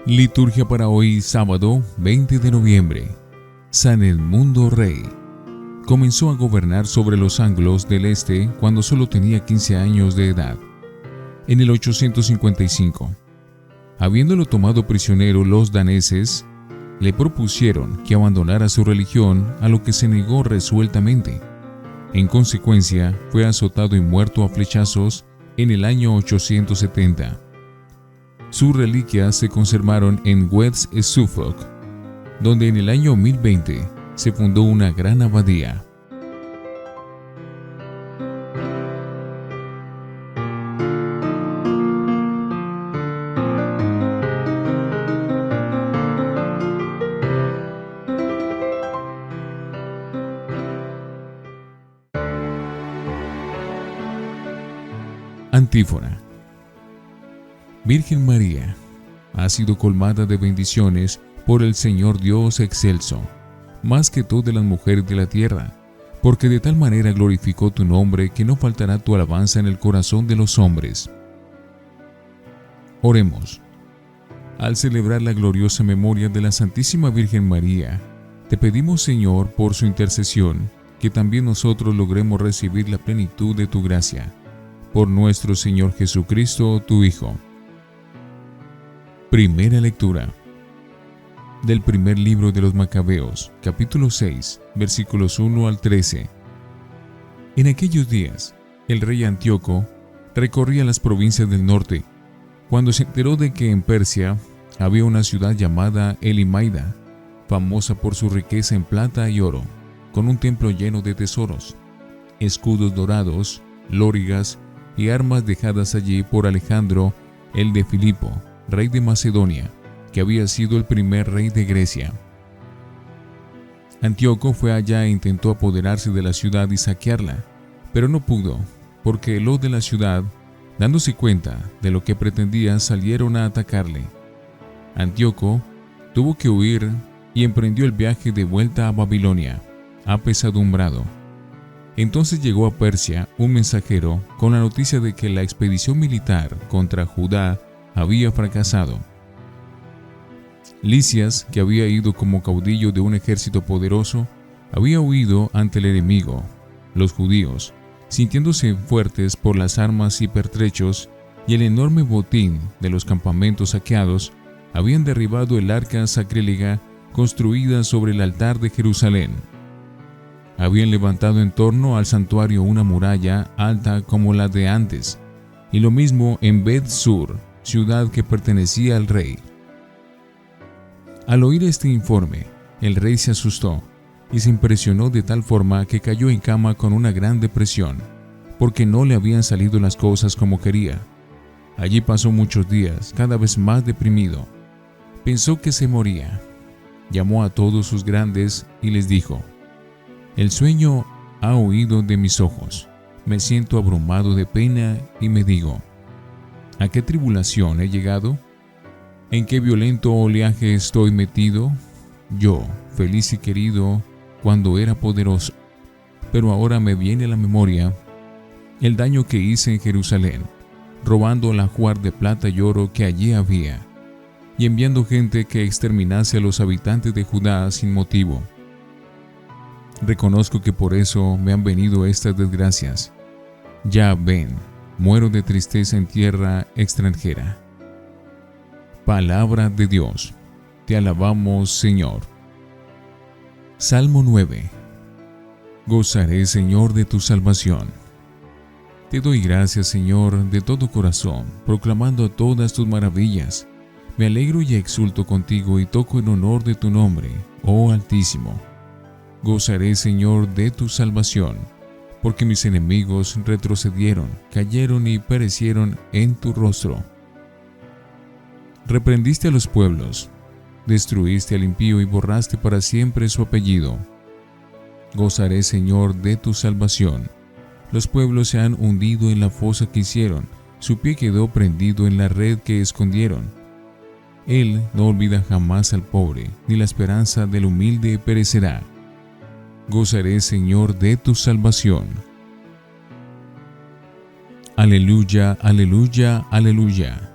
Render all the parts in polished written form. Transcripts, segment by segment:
Liturgia para hoy, sábado 20 de noviembre. San Edmundo Rey. Comenzó a gobernar sobre los anglos del este cuando solo tenía 15 años de edad, en el 855. Habiéndolo tomado prisionero, los daneses le propusieron que abandonara su religión, a lo que se negó resueltamente. En consecuencia, fue azotado y muerto a flechazos en el año 870. Sus reliquias se conservaron en West Suffolk, donde en el año 1020 se fundó una gran abadía. Antífona. Virgen María, has sido colmada de bendiciones por el Señor Dios excelso, más que todas las mujeres de la tierra, porque de tal manera glorificó tu nombre que no faltará tu alabanza en el corazón de los hombres. Oremos. Al celebrar la gloriosa memoria de la Santísima Virgen María, te pedimos, Señor, por su intercesión, que también nosotros logremos recibir la plenitud de tu gracia. Por nuestro Señor Jesucristo, tu Hijo. Primera lectura del primer libro de los Macabeos, capítulo 6, versículos 1 al 13. En aquellos días, el rey Antíoco recorría las provincias del norte, cuando se enteró de que en Persia había una ciudad llamada Elimaida, famosa por su riqueza en plata y oro, con un templo lleno de tesoros, escudos dorados, lorigas y armas dejadas allí por Alejandro, el de Filipo, rey de Macedonia, que había sido el primer rey de Grecia. Antíoco fue allá e intentó apoderarse de la ciudad y saquearla, pero no pudo, porque los de la ciudad, dándose cuenta de lo que pretendían, salieron a atacarle. Antíoco tuvo que huir y emprendió el viaje de vuelta a Babilonia, apesadumbrado. Entonces llegó a Persia un mensajero con la noticia de que la expedición militar contra Judá había fracasado. Lisias, que había ido como caudillo de un ejército poderoso, había huido ante el enemigo. Los judíos, sintiéndose fuertes por las armas y pertrechos y el enorme botín de los campamentos saqueados, habían derribado el arca sacrílega construida sobre el altar de Jerusalén. Habían levantado en torno al santuario una muralla alta como la de antes, y lo mismo en Bet-Sur, ciudad que pertenecía al rey. Al oír este informe, el rey se asustó y se impresionó de tal forma que cayó en cama con una gran depresión, porque no le habían salido las cosas como quería. Allí pasó muchos días, cada vez más deprimido. Pensó que se moría. Llamó a todos sus grandes y les dijo: «El sueño ha huido de mis ojos. Me siento abrumado de pena y me digo: ¿a qué tribulación he llegado? ¿En qué violento oleaje estoy metido? Yo, feliz y querido cuando era poderoso, pero ahora me viene a la memoria el daño que hice en Jerusalén, robando el ajuar de plata y oro que allí había, y enviando gente que exterminase a los habitantes de Judá sin motivo. Reconozco que por eso me han venido estas desgracias. Ya ven, muero de tristeza en tierra extranjera». Palabra de Dios. Te alabamos, Señor. Salmo 9. Gozaré, Señor, de tu salvación. Te doy gracias, Señor, de todo corazón, proclamando todas tus maravillas. Me alegro y exulto contigo y toco en honor de tu nombre, oh Altísimo. Gozaré, Señor, de tu salvación, porque mis enemigos retrocedieron, cayeron y perecieron en tu rostro. Reprendiste a los pueblos, destruiste al impío y borraste para siempre su apellido. Gozaré, Señor, de tu salvación. Los pueblos se han hundido en la fosa que hicieron, su pie quedó prendido en la red que escondieron. Él no olvida jamás al pobre, ni la esperanza del humilde perecerá. Gozaré, Señor, de tu salvación. Aleluya, aleluya, aleluya.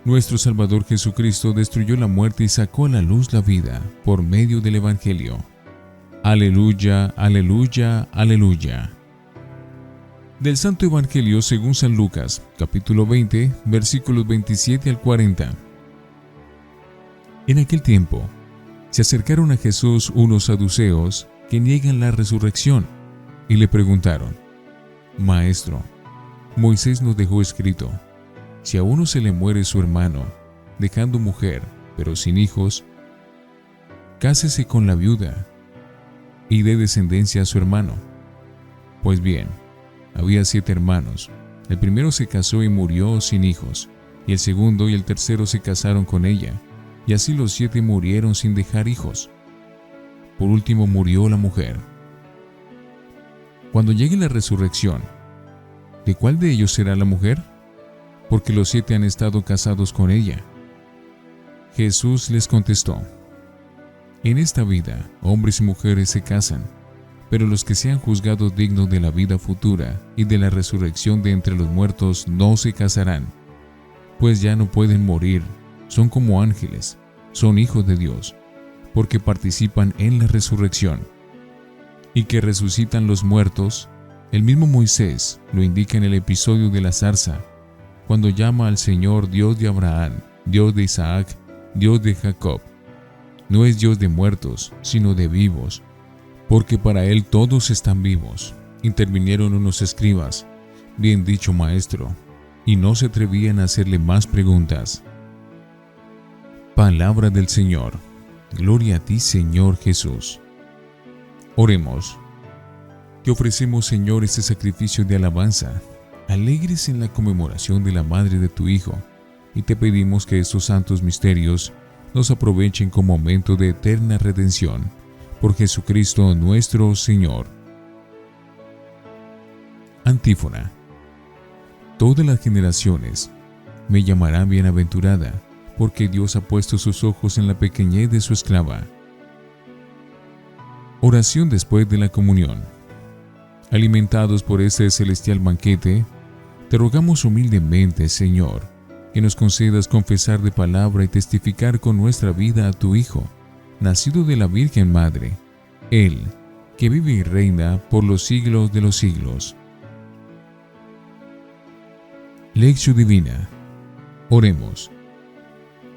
Nuestro Salvador Jesucristo destruyó la muerte y sacó a la luz la vida por medio del Evangelio. Aleluya, aleluya, aleluya. Del Santo Evangelio según San Lucas, capítulo 20, versículos 27 al 40. En aquel tiempo, se acercaron a Jesús unos saduceos que niegan la resurrección y le preguntaron: Maestro, Moisés nos dejó escrito, si a uno se le muere su hermano, dejando mujer, pero sin hijos, cásese con la viuda y dé descendencia a su hermano. Pues bien, había 7 hermanos. El primero se casó y murió sin hijos, y el segundo y el tercero se casaron con ella, y así los 7 murieron sin dejar hijos. Por último murió la mujer. Cuando llegue la resurrección, ¿de cuál de ellos será la mujer? Porque los 7 han estado casados con ella. Jesús les contestó: En esta vida, hombres y mujeres se casan, pero los que sean juzgados dignos de la vida futura y de la resurrección de entre los muertos no se casarán, pues ya no pueden morir, son como ángeles, son hijos de Dios, porque participan en la resurrección. Y que resucitan los muertos, el mismo Moisés lo indica en el episodio de la zarza, cuando llama al Señor Dios de Abraham, Dios de Isaac, Dios de Jacob. No es Dios de muertos, sino de vivos, porque para Él todos están vivos. Intervinieron unos escribas: Bien dicho, maestro, y no se atrevían a hacerle más preguntas. Palabra del Señor. Gloria a ti, Señor Jesús. Oremos. Te ofrecemos, Señor, este sacrificio de alabanza, alegres en la conmemoración de la madre de tu Hijo, y te pedimos que estos santos misterios nos aprovechen como momento de eterna redención. Por Jesucristo nuestro Señor. Antífona. Todas las generaciones me llamarán bienaventurada, porque Dios ha puesto sus ojos en la pequeñez de su esclava. Oración después de la comunión. Alimentados por este celestial banquete, te rogamos humildemente, Señor, que nos concedas confesar de palabra y testificar con nuestra vida a tu Hijo, nacido de la Virgen Madre, Él, que vive y reina por los siglos de los siglos. Lección Divina. Oremos.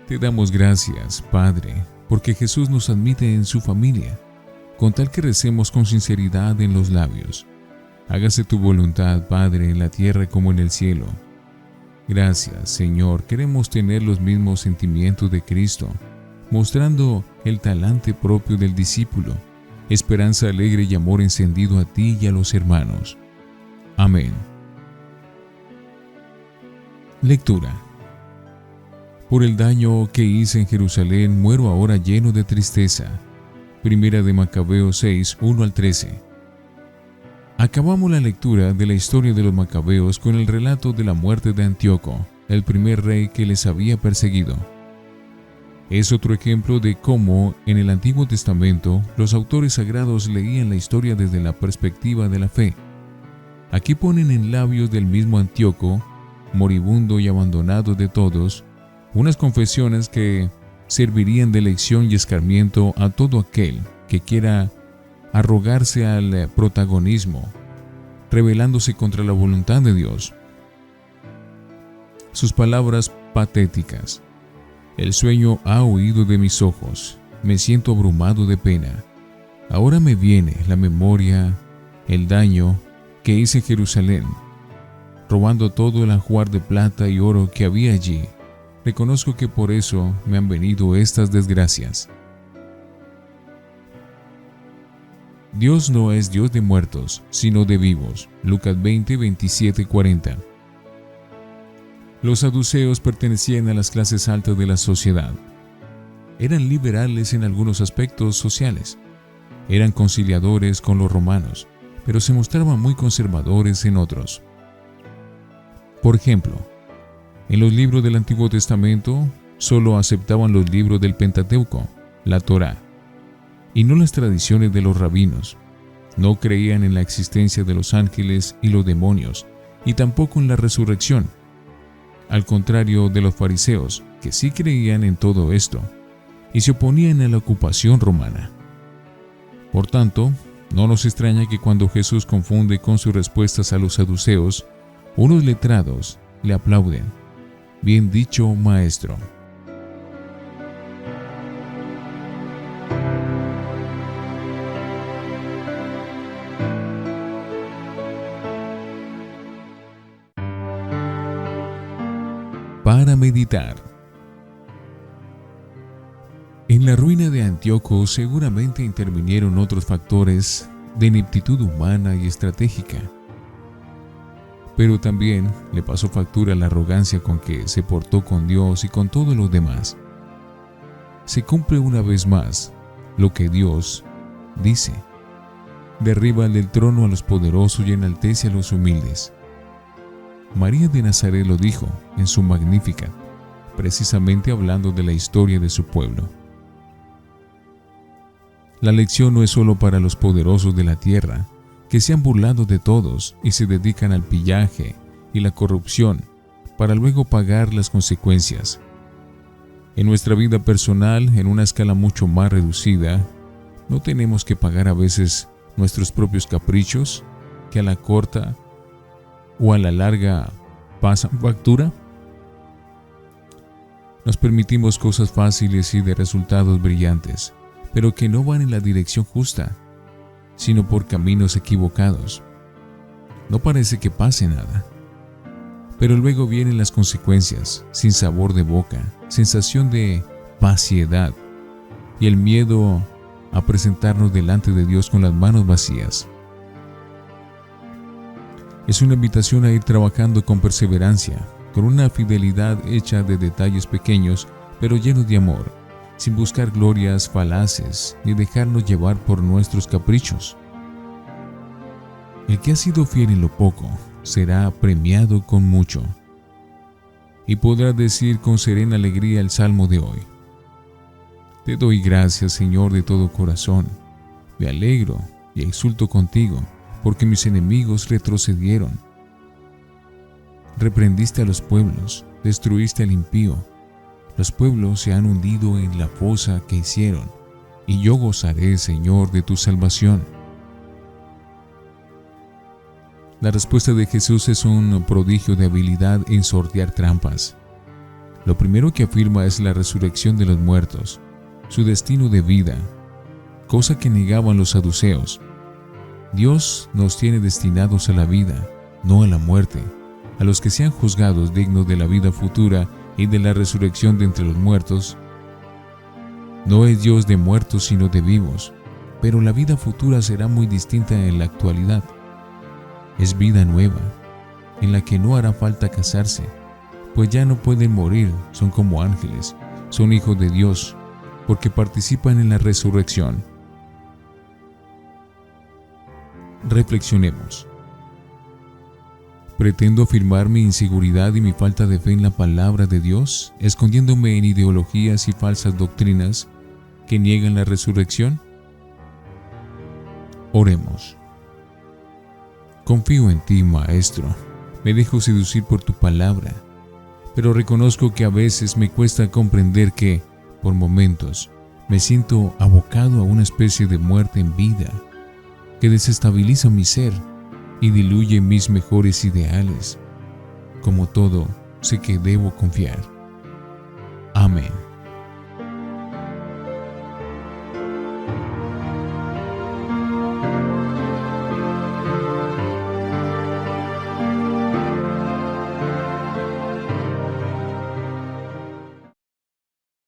Te damos gracias, Padre, porque Jesús nos admite en su familia, con tal que recemos con sinceridad en los labios. Hágase tu voluntad, Padre, en la tierra como en el cielo. Gracias, Señor, queremos tener los mismos sentimientos de Cristo, mostrando el talante propio del discípulo, esperanza alegre y amor encendido a ti y a los hermanos. Amén. Lectura. Por el daño que hice en Jerusalén, muero ahora lleno de tristeza. Primera de Macabeos 6, 1 al 13. Acabamos la lectura de la historia de los Macabeos con el relato de la muerte de Antíoco, el primer rey que les había perseguido. Es otro ejemplo de cómo, en el Antiguo Testamento, los autores sagrados leían la historia desde la perspectiva de la fe. Aquí ponen en labios del mismo Antíoco, moribundo y abandonado de todos, unas confesiones que servirían de lección y escarmiento a todo aquel que quiera arrogarse al protagonismo, rebelándose contra la voluntad de Dios. Sus palabras patéticas: el sueño ha huido de mis ojos, me siento abrumado de pena. Ahora me viene la memoria el daño que hice en Jerusalén, robando todo el ajuar de plata y oro que había allí. Reconozco que por eso me han venido estas desgracias. Dios no es Dios de muertos, sino de vivos. Lucas 20, 27, 40. Los saduceos pertenecían a las clases altas de la sociedad. Eran liberales en algunos aspectos sociales. Eran conciliadores con los romanos, pero se mostraban muy conservadores en otros. Por ejemplo, en los libros del Antiguo Testamento solo aceptaban los libros del Pentateuco, la Torá. y no las tradiciones de los rabinos. No creían en la existencia de los ángeles y los demonios, y tampoco en la resurrección, al contrario de los fariseos, que sí creían en todo esto, y se oponían a la ocupación romana. Por tanto, no nos extraña que cuando Jesús confunde con sus respuestas a los saduceos, unos letrados le aplauden. Bien dicho, maestro. Para meditar. En la ruina de Antíoco seguramente intervinieron otros factores de ineptitud humana y estratégica. Pero también le pasó factura la arrogancia con que se portó con Dios y con todos los demás. Se cumple una vez más lo que Dios dice: derriba del trono a los poderosos y enaltece a los humildes. María de Nazaret lo dijo en su Magnificat, precisamente hablando de la historia de su pueblo. La lección no es solo para los poderosos de la tierra, que se han burlado de todos y se dedican al pillaje y la corrupción para luego pagar las consecuencias. En nuestra vida personal, en una escala mucho más reducida, ¿no tenemos que pagar a veces nuestros propios caprichos que a la corta o a la larga pasan factura? Nos permitimos cosas fáciles y de resultados brillantes, pero que no van en la dirección justa, sino por caminos equivocados. No parece que pase nada, pero luego vienen las consecuencias, sin sabor de boca, sensación de vaciedad y el miedo a presentarnos delante de Dios con las manos vacías. Es una invitación a ir trabajando con perseverancia, con una fidelidad hecha de detalles pequeños, pero llenos de amor, sin buscar glorias falaces ni dejarnos llevar por nuestros caprichos. El que ha sido fiel en lo poco será premiado con mucho, y podrá decir con serena alegría el salmo de hoy: te doy gracias, Señor, de todo corazón, me alegro y exulto contigo, porque mis enemigos retrocedieron. Reprendiste a los pueblos, destruiste al impío. Los pueblos se han hundido en la fosa que hicieron, y yo gozaré, Señor, de tu salvación. La respuesta de Jesús es un prodigio de habilidad en sortear trampas. Lo primero que afirma es la resurrección de los muertos, su destino de vida, cosa que negaban los saduceos. Dios nos tiene destinados a la vida, no a la muerte. A los que sean juzgados dignos de la vida futura y de la resurrección de entre los muertos. No es Dios de muertos sino de vivos, pero la vida futura será muy distinta en la actualidad. Es vida nueva, en la que no hará falta casarse, pues ya no pueden morir, son como ángeles, son hijos de Dios, porque participan en la resurrección. Reflexionemos. ¿Pretendo afirmar mi inseguridad y mi falta de fe en la palabra de Dios, escondiéndome en ideologías y falsas doctrinas que niegan la resurrección? Oremos. Confío en ti, Maestro. Me dejo seducir por tu palabra, pero reconozco que a veces me cuesta comprender que, por momentos, me siento abocado a una especie de muerte en vida, que desestabiliza mi ser y diluye mis mejores ideales. Como todo, sé que debo confiar. Amén.